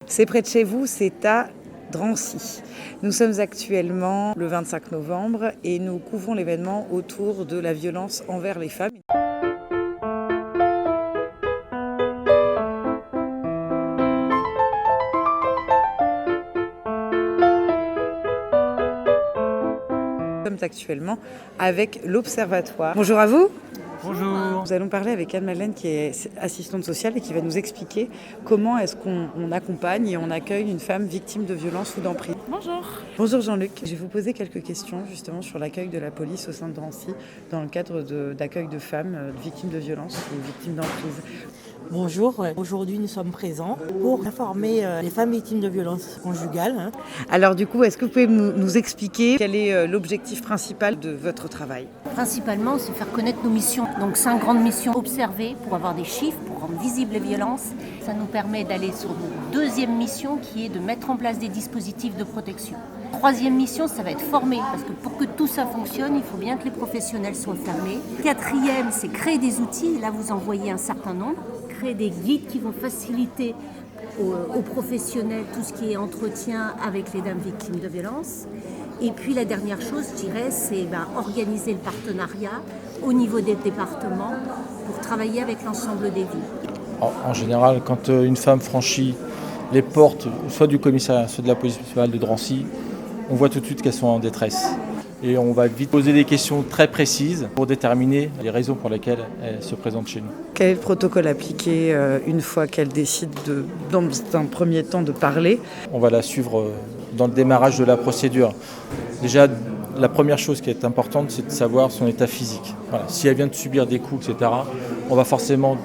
C'est près de chez vous, c'est à Drancy. Nous sommes actuellement le 25 novembre et nous couvrons l'événement autour de la violence envers les femmes. Nous sommes actuellement avec l'Observatoire. Bonjour à vous. Bonjour. Nous allons parler avec Anne-Madeleine qui est assistante sociale et qui va nous expliquer comment est-ce qu'on accompagne et on accueille une femme victime de violence ou d'emprise. Bonjour. Bonjour Jean-Luc. Je vais vous poser quelques questions justement sur l'accueil de la police au sein de Drancy dans le cadre d'accueil de femmes victimes de violence ou victimes d'emprise. Bonjour, aujourd'hui nous sommes présents pour informer les femmes victimes de violences conjugales. Alors du coup, est-ce que vous pouvez nous expliquer quel est l'objectif principal de votre travail ? Principalement, c'est faire connaître nos missions. Donc 5 grandes missions: observer pour avoir des chiffres, pour rendre visibles les violences. Ça nous permet d'aller sur une deuxième mission qui est de mettre en place des dispositifs de protection. Troisième mission, ça va être former, parce que pour que tout ça fonctionne, il faut bien que les professionnels soient formés. Quatrième, c'est créer des outils. Là, vous en voyez un certain nombre. Créer des guides qui vont faciliter aux professionnels tout ce qui est entretien avec les dames victimes de violences. Et puis la dernière chose, je dirais, c'est organiser le partenariat au niveau des départements pour travailler avec l'ensemble des villes. En général, quand une femme franchit les portes, soit du commissariat, soit de la police municipale de Drancy, on voit tout de suite qu'elles sont en détresse. Et on va vite poser des questions très précises pour déterminer les raisons pour lesquelles elles se présentent chez nous. Quel est le protocole appliqué une fois qu'elle décide dans un premier temps de parler ? On va la suivre dans le démarrage de la procédure. Déjà, la première chose qui est importante, c'est de savoir son état physique. Voilà. Si elle vient de subir des coups, etc., on va forcément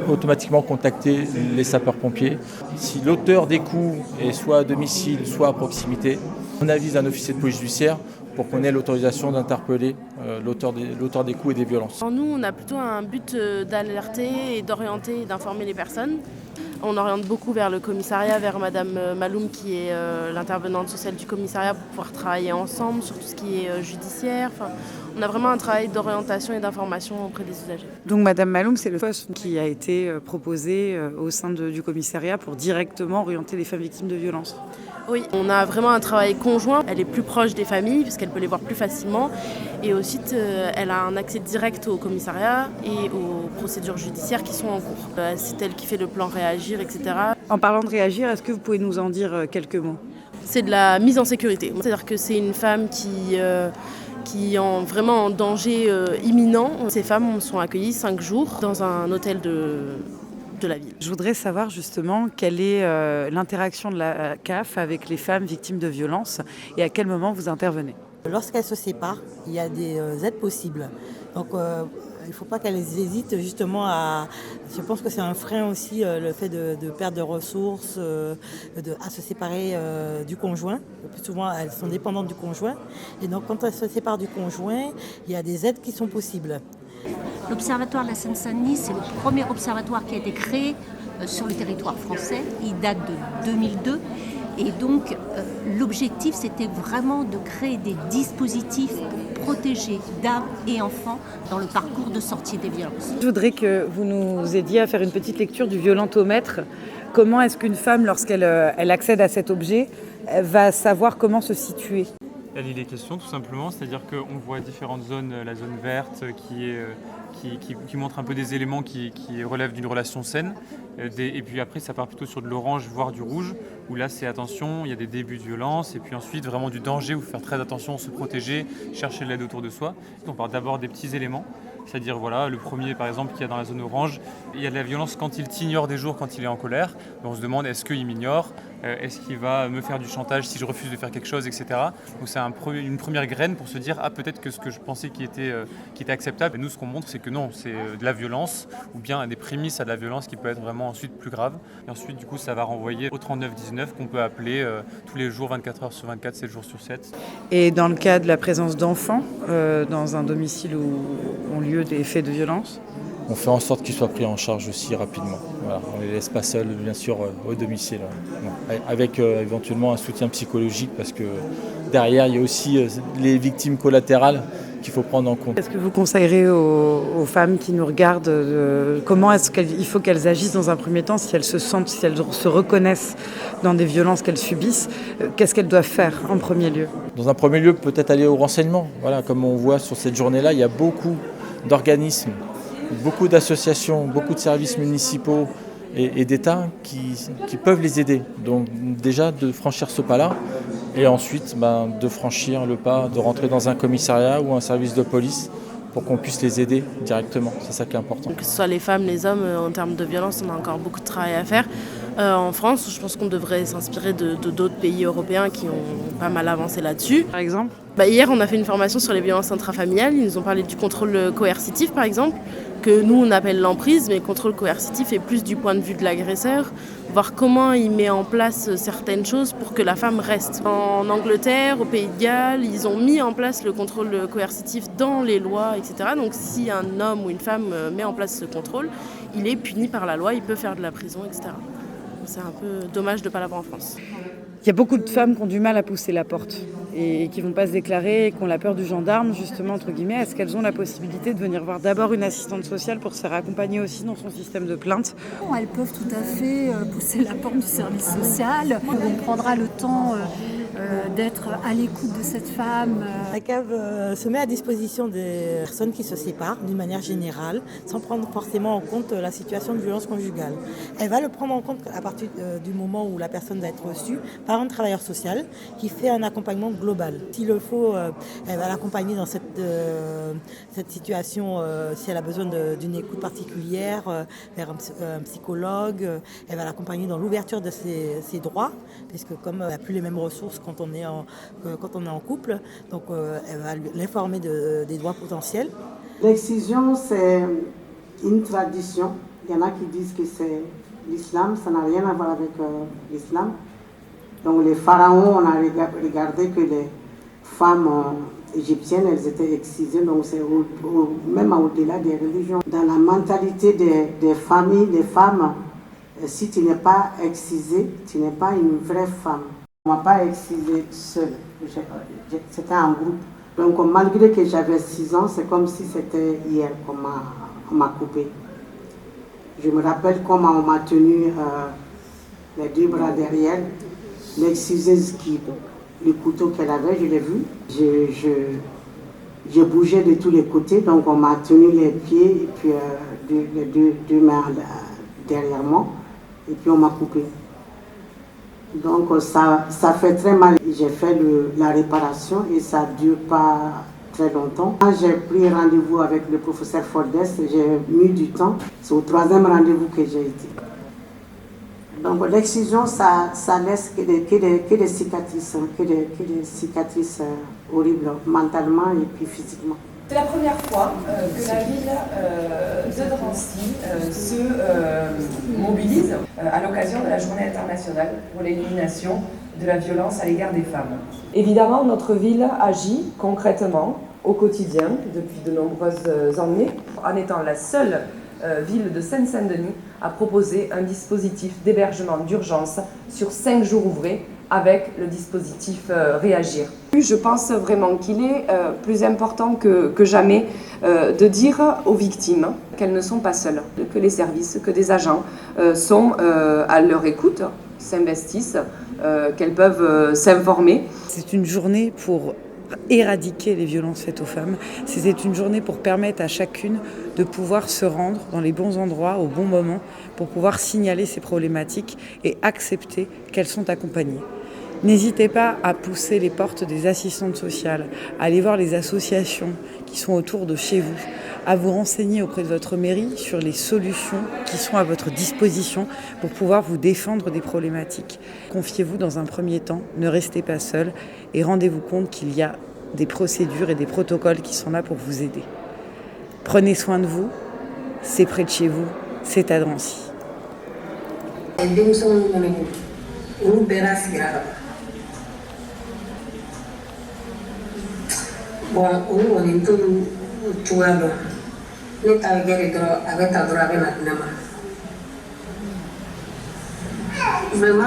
automatiquement contacter les sapeurs-pompiers. Si l'auteur des coups est soit à domicile, soit à proximité, on avise un officier de police judiciaire pour qu'on ait l'autorisation d'interpeller l'auteur des coups et des violences. Nous, on a plutôt un but d'alerter et d'orienter et d'informer les personnes. On oriente beaucoup vers le commissariat, vers Madame Maloum qui est l'intervenante sociale du commissariat pour pouvoir travailler ensemble sur tout ce qui est judiciaire. On a vraiment un travail d'orientation et d'information auprès des usagers. Donc Madame Maloum, c'est le poste qui a été proposé au sein du commissariat pour directement orienter les femmes victimes de violences. Oui, on a vraiment un travail conjoint. Elle est plus proche des familles puisqu'elle peut les voir plus facilement. Et aussi, elle a un accès direct au commissariat et aux procédures judiciaires qui sont en cours. C'est elle qui fait le plan réagir, etc. En parlant de réagir, est-ce que vous pouvez nous en dire quelques mots ? C'est de la mise en sécurité. C'est-à-dire que c'est une femme qui est vraiment en danger imminent. Ces femmes sont accueillies 5 jours dans un hôtel de la ville. Je voudrais savoir justement quelle est l'interaction de la CAF avec les femmes victimes de violences et à quel moment vous intervenez. Lorsqu'elles se séparent, il y a des aides possibles. Donc il ne faut pas qu'elles hésitent justement à... Je pense que c'est un frein aussi le fait de perdre de ressources, à se séparer du conjoint. Le plus souvent, elles sont dépendantes du conjoint. Et donc quand elles se séparent du conjoint, il y a des aides qui sont possibles. L'Observatoire de la Seine-Saint-Denis, c'est le premier observatoire qui a été créé sur le territoire français. Il date de 2002. Et donc, l'objectif, c'était vraiment de créer des dispositifs pour protéger dames et enfants dans le parcours de sortie des violences. Je voudrais que vous nous aidiez à faire une petite lecture du violentomètre. Comment est-ce qu'une femme, lorsqu'elle accède à cet objet, va savoir comment se situer ? Elle lit les questions tout simplement, c'est-à-dire qu'on voit différentes zones, la zone verte qui montre un peu des éléments qui relèvent d'une relation saine, et puis après ça part plutôt sur de l'orange voire du rouge, où là c'est attention, il y a des débuts de violence, et puis ensuite vraiment du danger, où faire très attention, se protéger, chercher l'aide autour de soi. On part d'abord des petits éléments, c'est-à-dire voilà, le premier par exemple qui est dans la zone orange, il y a de la violence quand il t'ignore des jours, quand il est en colère. On se demande est-ce qu'il m'ignore, est-ce qu'il va me faire du chantage si je refuse de faire quelque chose, etc. Donc c'est une première graine pour se dire peut-être que ce que je pensais qui était acceptable. Et nous ce qu'on montre c'est que non, c'est de la violence ou bien des prémices à de la violence qui peut être vraiment ensuite plus grave. Et ensuite du coup ça va renvoyer au 3919 qu'on peut appeler tous les jours 24 heures sur 24, 7 jours sur 7. Et dans le cas de la présence d'enfants dans un domicile où ont lieu des faits de violence ? On fait en sorte qu'ils soient pris en charge aussi rapidement. Voilà. On ne les laisse pas seuls, bien sûr, au domicile. Avec éventuellement un soutien psychologique, parce que derrière, il y a aussi les victimes collatérales qu'il faut prendre en compte. Est-ce que vous conseillerez aux femmes qui nous regardent comment est-ce qu'il faut qu'elles agissent dans un premier temps, si elles se sentent, si elles se reconnaissent dans des violences qu'elles subissent, qu'est-ce qu'elles doivent faire en premier lieu? Dans un premier lieu, peut-être aller au renseignement. Voilà, comme on voit sur cette journée-là, il y a beaucoup d'organismes, beaucoup d'associations, beaucoup de services municipaux et d'État qui peuvent les aider. Donc déjà de franchir ce pas-là et ensuite de franchir le pas, de rentrer dans un commissariat ou un service de police pour qu'on puisse les aider directement. C'est ça qui est important. Que ce soit les femmes, les hommes, en termes de violence, on a encore beaucoup de travail à faire. En France, je pense qu'on devrait s'inspirer de d'autres pays européens qui ont pas mal avancé là-dessus. Par exemple? Hier, on a fait une formation sur les violences intrafamiliales. Ils nous ont parlé du contrôle coercitif, par exemple, que nous, on appelle l'emprise, mais le contrôle coercitif est plus du point de vue de l'agresseur, voir comment il met en place certaines choses pour que la femme reste. En Angleterre, au Pays de Galles, ils ont mis en place le contrôle coercitif dans les lois, etc. Donc si un homme ou une femme met en place ce contrôle, il est puni par la loi, il peut faire de la prison, etc. C'est un peu dommage de ne pas l'avoir en France. Il y a beaucoup de femmes qui ont du mal à pousser la porte et qui ne vont pas se déclarer, qui ont la peur du gendarme, justement, entre guillemets. Est-ce qu'elles ont la possibilité de venir voir d'abord une assistante sociale pour se faire accompagner aussi dans son système de plainte? Elles peuvent tout à fait pousser la porte du service social. On prendra le temps d'être à l'écoute de cette femme. La cave se met à disposition des personnes qui se séparent d'une manière générale, sans prendre forcément en compte la situation de violence conjugale. Elle va le prendre en compte à partir du moment où la personne va être reçue par un travailleur social qui fait un accompagnement global. S'il le faut, elle va l'accompagner dans cette situation si elle a besoin d'une écoute particulière, vers un psychologue. Elle va l'accompagner dans l'ouverture de ses droits, puisque comme elle n'a plus les mêmes ressources quand on est en couple, donc elle va l'informer des droits potentiels. L'excision, c'est une tradition. Il y en a qui disent que c'est l'islam, ça n'a rien à voir avec l'islam. Donc les pharaons, on a regardé que les femmes égyptiennes, elles étaient excisées, donc c'est même au-delà des religions. Dans la mentalité des familles, des femmes, si tu n'es pas excisée, tu n'es pas une vraie femme. On ne m'a pas excisée seule, c'était en groupe. Donc malgré que j'avais 6 ans, c'est comme si c'était hier qu'on m'a coupée. Je me rappelle comment on m'a tenu les 2 bras derrière, l'exciseuse le couteau qu'elle avait, je l'ai vu. J'ai bougé de tous les côtés, donc on m'a tenu les pieds et puis les deux mains derrière moi, et puis on m'a coupé. Donc ça fait très mal. J'ai fait la réparation et ça ne dure pas très longtemps. Quand j'ai pris rendez-vous avec le professeur Fordes, j'ai mis du temps. C'est au 3e rendez-vous que j'ai été. Donc l'excision, ça laisse que des cicatrices, que des cicatrices horribles, mentalement et puis physiquement. C'est la première fois que la ville de Drancy se mobilise à l'occasion de la Journée internationale pour l'élimination de la violence à l'égard des femmes. Évidemment, notre ville agit concrètement au quotidien depuis de nombreuses années, en étant la seule ville de Seine-Saint-Denis à proposer un dispositif d'hébergement d'urgence sur 5 jours ouvrés avec le dispositif Réagir. Je pense vraiment qu'il est plus important que jamais de dire aux victimes qu'elles ne sont pas seules, que les services, que des agents sont à leur écoute, s'investissent, qu'elles peuvent s'informer. C'est une journée pour éradiquer les violences faites aux femmes. C'est une journée pour permettre à chacune de pouvoir se rendre dans les bons endroits, au bon moment, pour pouvoir signaler ces problématiques et accepter qu'elles sont accompagnées. N'hésitez pas à pousser les portes des assistantes sociales, à aller voir les associations qui sont autour de chez vous, à vous renseigner auprès de votre mairie sur les solutions qui sont à votre disposition pour pouvoir vous défendre des problématiques. Confiez-vous dans un premier temps, ne restez pas seul et rendez-vous compte qu'il y a des procédures et des protocoles qui sont là pour vous aider. Prenez soin de vous, c'est près de chez vous, c'est à Drancy. Bon, on est tout à l'heure. Ne t'avais avec ta drogue avec ma vraiment,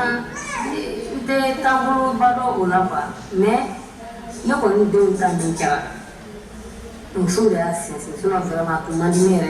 des tableaux ballons au lava, mais il y a une deux temps de cas. Donc, c'est vraiment pour m'animer.